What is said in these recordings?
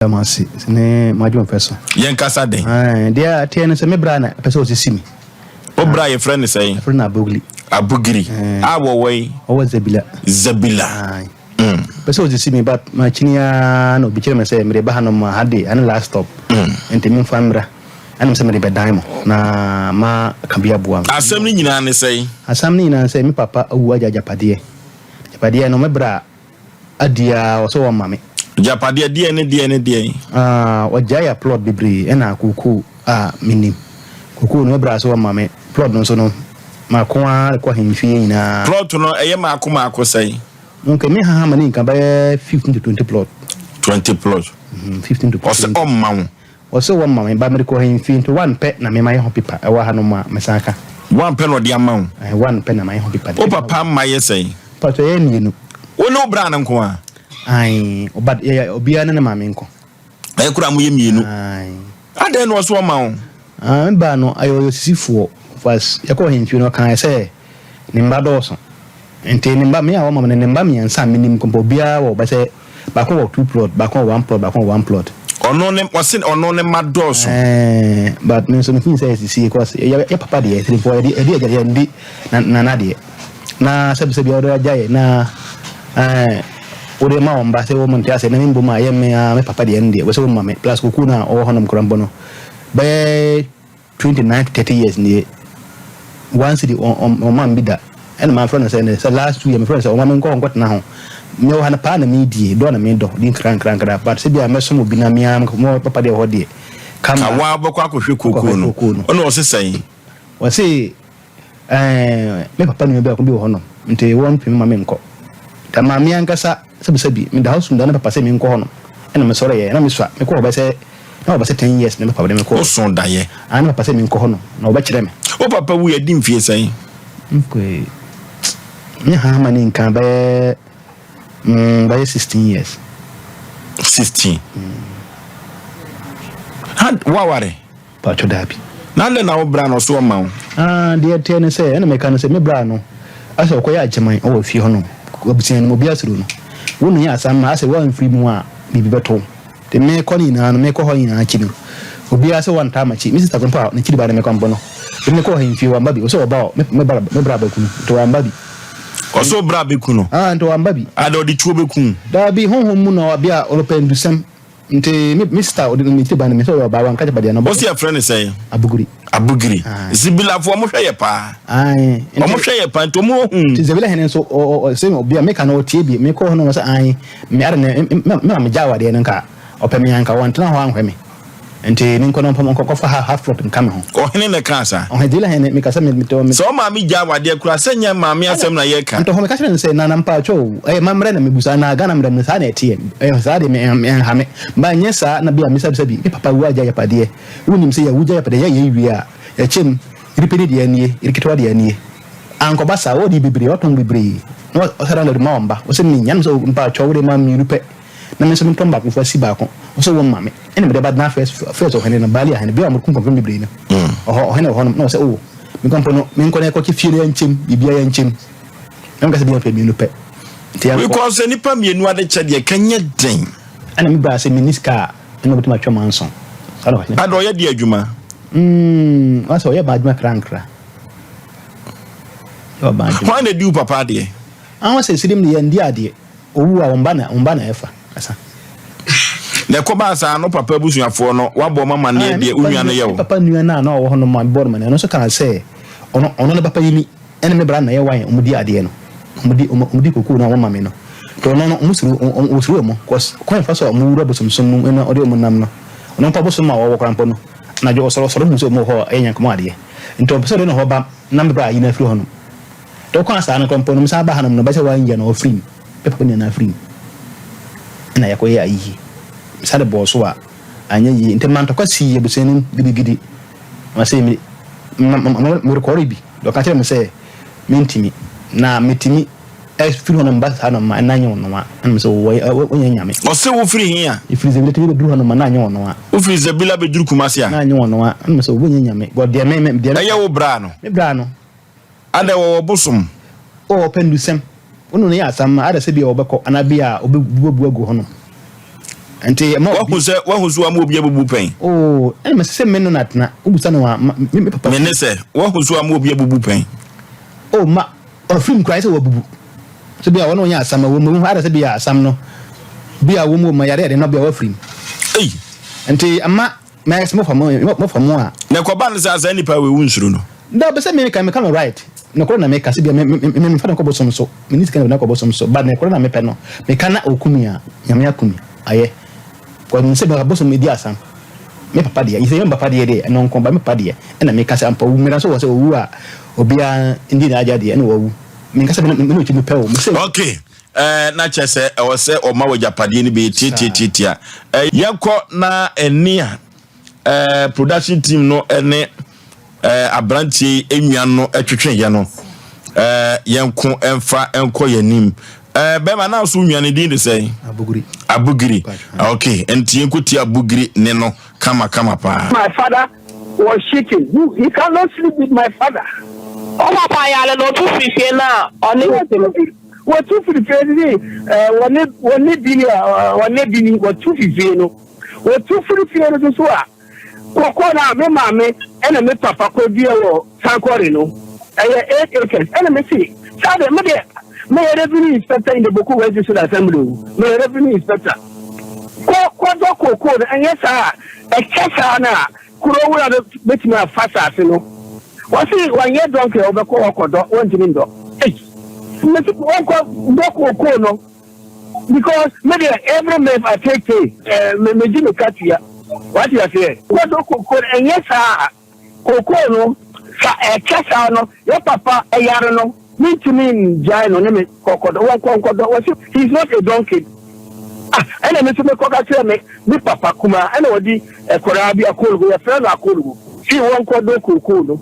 Amasi ne madwon peso yen kasa den dia tie ne se me bra na peso osisi o bra ye friend say friend abugiri awo way o zabila peso osisi me but ma chinia no bi kire me se me ba hanom ma hade an last stop enti me famra anum se me be daimo na ma kabia buam asam ni nyina ne say me papa awu ajapade no me bra adia o so wo mame Japade die wajaya plot bibri ena kuku minim kuku no bra so mame plot no so no ma ko hemfie ina plot no eye ma ko sai nka me ha mani nka ba 15 to 20 plot 20 plot 15 to 20 ose omma wo so mame ba me ko hemfie to one pe na me ma ye ho pipa e wa ha no ma mesaka one pe no de amawo one pe na ma ye ho pipa o papa ma ye sai pa to ye ni no wo no bra na nko a ai obad ya obia na mame nko ay kura mu ye mienu ai ade no so ma wo ba no ayo sisifuo fas yakọ hemfie no kan say ni mba doso enti ni mba me a wo mama ni mba me ansa minim kompo bia wo ba say ba ko 2 plot ba ko 1 plot ba ko 1 plot ono ne ma doso but me so me say sisi cause ya papa de 3 4 e ndi na de na sabi odo ajaye na ode ma omba se wo monte ase na mimbo ma ye me papa de ndi wo se wo mama plus kuku na o honom krambo no by 29 to 30 years ni once the on man bida and my friend say last 2 years my friend say o man ko na ho me wo hana pa na me die do na me do din kran but se bia me so mo bina me am mo papa de ho de kama wa bokwa kohwe kuku no ono o sesan wo se me papa no be ko bi ho no nte won pim ma me nko ta ma me ankasa sebi me da house ndana papa se me nko ho no ena me sore ye na me so me ko ba se na ba se 10 years na me papa de me ko o son da ye ana papa se me nko ho no na o ba kire me o papa wu ye di mfie san nkwe me ha ma ni nkan ba 16 years 16 wa ware pa to dabi na le na o bra no so ma de te ne se ena me kan se me bra no asa ko ya ajeman o fie ho no obutin no bia suru no wonu ya asam ma ase wan free mu a bibi beto de me ko ni na no me ko ho ina chi no obi ase wan ta ma chi mi sister kompa na chi ba na me kwambo no de me ko ho fie wa mbabi o so ba me bra ba kunu to wa mbabi o so bra be kunu to wa mbabi ado di chuo be kunu da bi honhom mu na bia olopen dusam nte Mr. odin ti ba na me so ba wan ka ba de no o se friend say abugiri zibila fo mo hwe ye pa o mo hwe ye pa to mo ti zibila henen so o se mo bia me ka na o tie bi me ko hono so me are me jawa de nka o pe me anka won tena ho anhwe me enti ni nko no pam nko fa half plot nka me ho o hene ne ka sa o hedila hene me ka sa me to me so ma mi jawa de kura senya ma mi asem na ye ka nto ho me ka se se na mpa cho mamre na me busa na gana mre me sa na etie sa de me ha me ba nyesa na bia me sabi me papa wu aja ya pade wonim se ya wuja ya pade ya ye wia ya chem ripeni de anie irikitwa de anie anko basa wo di bibiri oton bibiri no osara na de maomba o se mi nyam so mpa cho wo de ma mi rupe na me so mi tomba ko fa si ba ko o so wo mame ene me de bad na first o hene na bali hene bi amur kun kon bibiri na o hene ho no se o mi kon pono mi kon e ko ki fie ya nchem bibia ya nchem am ga se bi fa mi rupe because nipa mienu ade chede kanye den ana mi ba se miniska ene botima twa manson sala ho ado ye di adwuma aso ya ba adwuma krankra yo ba adwuma why do papa de an se sirim ne ndi ade owu a omba na efa asa le ko ba sa no papa busuafo no wabo mama ne de unua no ye wo papa nua na wo ho no ma board man no so kan se ono le papa yini ene me bra na ye wan omudi ade no omudi koku na wo mama no to no musuru mo ko fa so mu wura bosomsom mu ene ode mo nam no ono pa bosom ma wo krampo no na jo soro mu so mo ho enyan ko ade nto so de no ho ba na me bra yina firi ho no to ko asa na krampo no msa ba hanam no ba se wan ya no free papa ni na free na ya ko ya yi sade boso a anya yi nte man to kwasi ye busenu gidi ma se mi mo record bi do ka tell me say mentimi na metimi e firi hono mba sa no ma na nyo no ma am so wo nyame o se wo firi hin a ifiri ze bilete be duru hono ma na nyo no ma wo firi ze bila be duru kumase a na nyo no ma am so wo nyame god de me de na ye wo bra no me bra no ade wo bosom o pendusem onu ne ya asam ada se bia obekọ anabia obebuagu hono ante ma wa huzu am obi abubu pen oh e me se me no natna ubusa no me papa me ne se wa huzu am obi abubu pen oh ma ofrim Christ wa bubu so bia wono nya asam wo mu ada se bia asam no bia wo mu ma yare de no bia wa frim ei ante ama ma se mo famo a na ko ban se asa nipa we wunsuru no da be se me kan right na ko na me ka se bia me fa ko bosom so me nit kan na ko bosom so ba na ko na me pe no me kana okumi a nyame akumi aye ko me se ba bosom me di asam me papa dia ise me papa dia de no ko ba me papa dia na me ka se ampa wu me na so wo se wu a obia ndi na aja dia na wu me ka se me no chi me pe wo me se okay na chese e wo se o ma wo japade ni be titia yanko na enia production team no ene abranti enua no etwetwe ye no yanko emfa enko yanim be ma na so nua ne din de sei abugiri okay enti yanko ti abugiri ne no kama pa my father was shaking you cannot sleep with my father papa ya le no tu fifie na oni what tu fifie ni woni bini what tu fifie no what tu fifie no so a koko na me mame ena me papa ko bia wo sankore no 8 acres ena me see sabe me de me revenue inspector in the Boku West District Assembly me revenue inspector ko do koko na enya sa e kesa na kuro wura beti ma fasa se no wasi wanye donke obeko okodo wonjimi ndo me ti ko do koko no because me de every month I take me jimi katia what you say what do koko enye sa koko no sa kesa no your papa eyare no me to me jai no me kokodo won konkodo wasi he's not a donkey ene me to me kokaka me papa kuma ene wodi ekora bi akolu ya friend akolu si won kodo koko no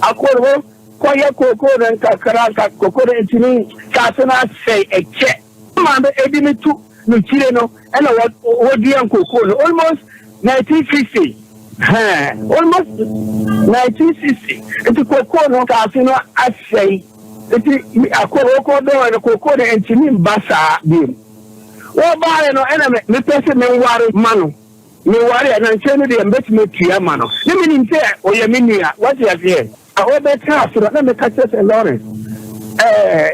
akolu ko ye koko na kakara ka koko na ntini ka tena say eche ma be edi me tu no chire no ene wodi an koko no almost 1950 almost 1960 enti koko no ka tena asay enti akolu ko do na koko na ntini mbasa bi o baare no ena me pese me ware mano me ware na nche no de mbeti me tua mano ne me nim se o ye me nia what you say a o be ta so na me ka che Lawrence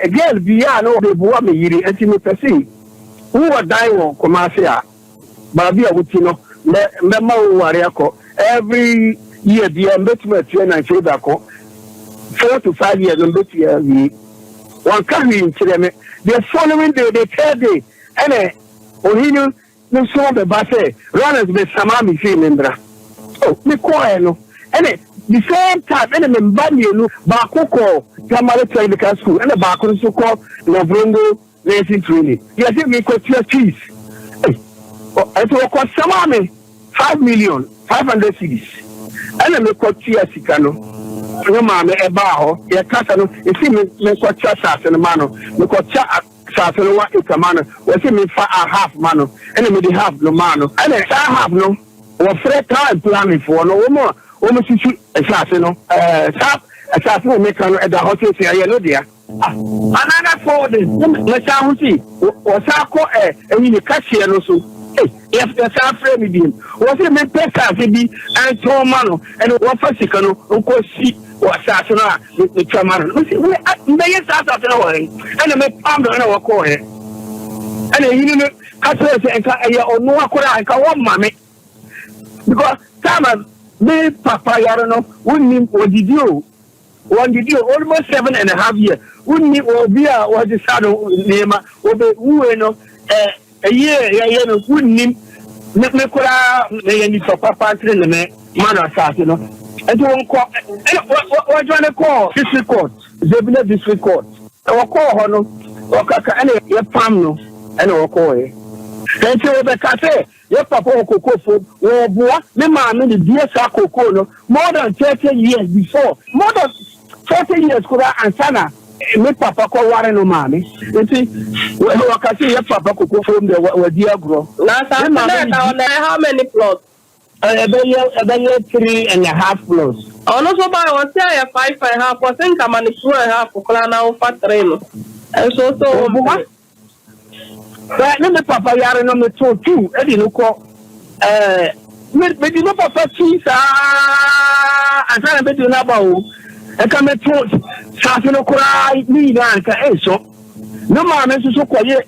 girl bia no de buwa me yiri enti me pese wo dai wo komase a ba bia wuti no me ma wo ware akọ every year bia mbeti me tua na nche da ko 4 to 5 years mbeti ya wi one can we nchire me the following day the third day ene ohinu no so be ba say runners be sama mi fi membra oh me ko no ene the same time ene me mba mienu ba kokko primary technical school ene ba ko so ko na brongo nursing training you see me ko tia fees oh eto ko sama me 5,500,000 cedis ene me ko tia sika no no ma me e ba ho ye kasa no e si me ko tia sa no ma no me ko tia sasoro wa ikamano we say me fa a half mano ene me the half no mano ene sa half no we free time planning for no wo mo sisu esase no sa esase wo me kan no e da hotel say aye no dia another 4 days me sa hu si o sa ko eni ni cashier no so if the sa free me dim wo say me pesa se bi en to mano ene wo fa sika no ko si wasa so na me chamar no si me yes asa so no ene me pam do na wako he ene yini no ka so se enka eye onu akora enka wo mame because time me papa yaro no wonni odidio almost 7.5 years wonni obia was the shadow nema obe uwe no ye no wonni me kora me ni papa entre me mana sa no enti won ko o join ko district court Zebina district court o ko ho no o kaka ene ye pam no ene o ko e enti o be ka say ye papa o kokofo o boa me ma me ni die sa koko no more than 30 years before more than 40 years kura ansana me papa ko ware no ma me enti o ka say ye papa kokofo me wa di agro na sa na how many plots about 3.5 plus. Oh, no, so by 5.5. I think I'm on 2.5 for Clana over 3. And so, but no me papa yare no me to two e di no ko me di no papa ti sa asa be di na ba o e ka me to sa se no kura ni na ka so no ma me so koye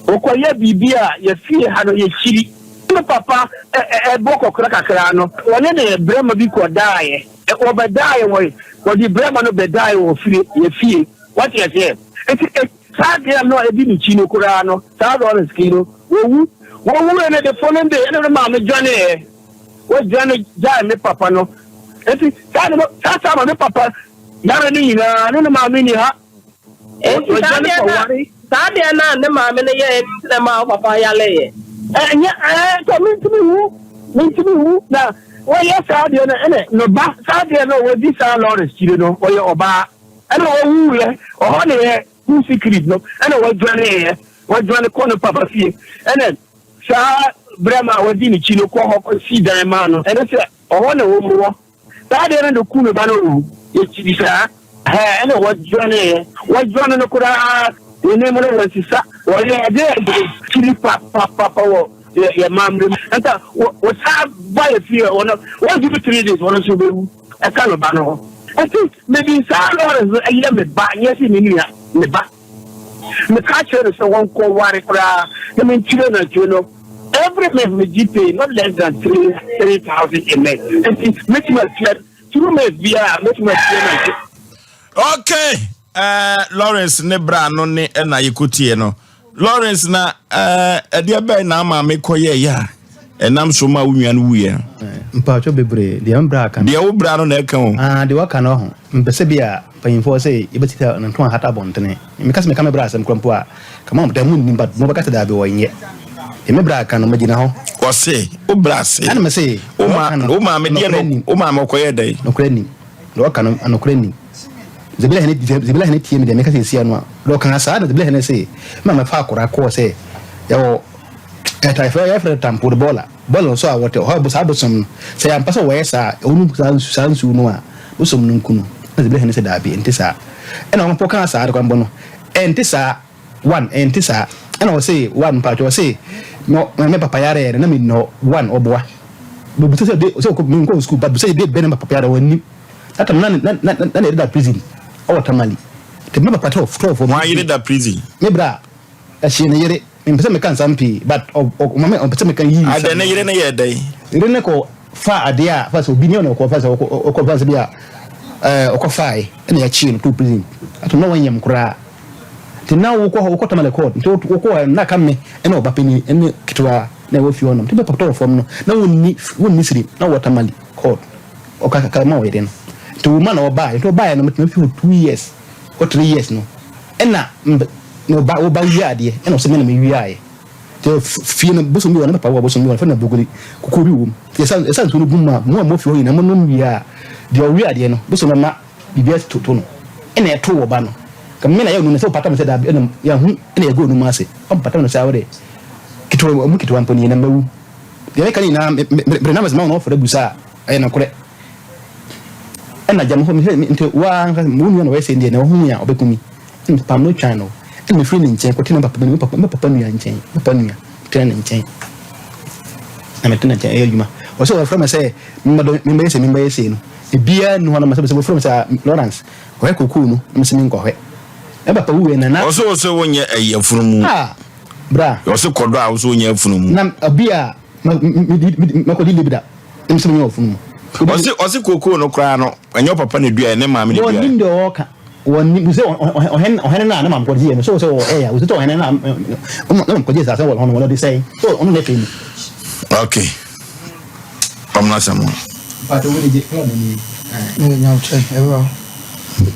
okoye bibia ye fie ha no ye chiri me papa boko kura kakra no wone ne brema bi ko daaye e obedaaye wo di brema no bedaaye wo fie ye fie what you say Sadia no e bi ni chino kura no Sadia on skino wo ene the following day ene ma me Johnny wo Johnny ja me papa no eti Sadia me papa yare ni na no ma me ni ha Sadia na ne ma me ne ye ne ma papa yale ye nya to me wu na wo ye Sadia na ene no ba Sadia no wo di sa Lawrence chire no wo ye oba ene wo wu ye o ne ye who secret no ene wo Johnny ko no papa fie ene sa brema wo di ni chino ko ho si dan ma no ene se o ne wo mo Sadia na do ku no ba no ye chiri sa ene wo Johnny no kura ene mo no sisa wo ye de chiri papa wo ye mamre enta wo sa ba ye fie wo no wo give 3 days wo no so be e ka no ba no I think maybe Lawrence a year me ba yes ni ni me ba me catch her so one ko ware kura I mean children and you know every month me GP not less than 3,000 a month and make me clear through me via make me clear okay Lawrence ne bra no ne na yekutie no Lawrence na dia be na ma me koye ya enam so ma wunua no wuye mpacho bebre dia mbra kan dia wo bra no na kan o dia waka no ho mpese bia panyimfo say ibetita na nton hata bontene mekase me kama bra asem krampo a kama mo da mun nimba mo bakata da be wonye me bra kan no magina ho o se o bra se ana me say o ma me dia no o ma koye dai no kreni do waka no ano kreni zebila hene tie me de mekase sia no a do kan asa da zebila hene say ma fa akora ko say yawo eta fa tampo de bola so awote ho bo sa do som say am paso we sa onu sansu no a bo som no nkunu na be hene se da bi entisa ena on poka sa de kwambo no entisa one entisa ena o say one pa jo say no me papa yare na me no one oboa bo buto se de so ko me ko school but say de be na papa yare woni ata na da prison o tamali te me papa to for why you da prison me bra a shi ne yere mpese me kan sampi but mama mpese me kan yi ade ne yire ne ye dai yire ne ko fa ade a fa so bi ne ko fa so ko fa bia ko fa ene ya chi no to prison ato no wanyam kura ti na wo ko tamale court to ko na kam me ene o bapeni ene kitwa na wo fi wonom ti be pato form no na wonni siri na wo tamale court o ka ma wo yire no to man o ba no me fi 2 years or 3 years no ena no ba o ba wiade e no se me na me wiae te fi na boso mi wona papa wo boso mi wona fa na bogori kokori wo te san so no bumma mo fi ho ina mo no wia de o wiade no boso na bibia to no ena e to wo ba no kam me na ya no ne se pata me se da ena ya hu ena ya go no ma se o pata no se awre kitwa mu kitwa mponi na mawu de me kani na bre na ma no for busa e na kore ena jam ho mi nte wa mu nu na we se ndi na ho ya obekumi pam no channel me free ni nchen ko tina papa nu ya nchen papa nu ya tina ni nchen na me tina nchen e yuma o so from say me yese no e bia nu ho na me say from say Lawrence o he koku no me se min ko he e papa wu na o so wonye afunumu bra o so kodo a o so wonye afunumu na bia me ko di libida me se min afunumu o se koku no kra no enyo papa ne dua ne ma me ne dua woni ndo oka woni buse ohen na mam ko die no so ya uzo to ohen na ko die sa se wona de say so onu le femi okay pamna samo but we je plan ni no check ever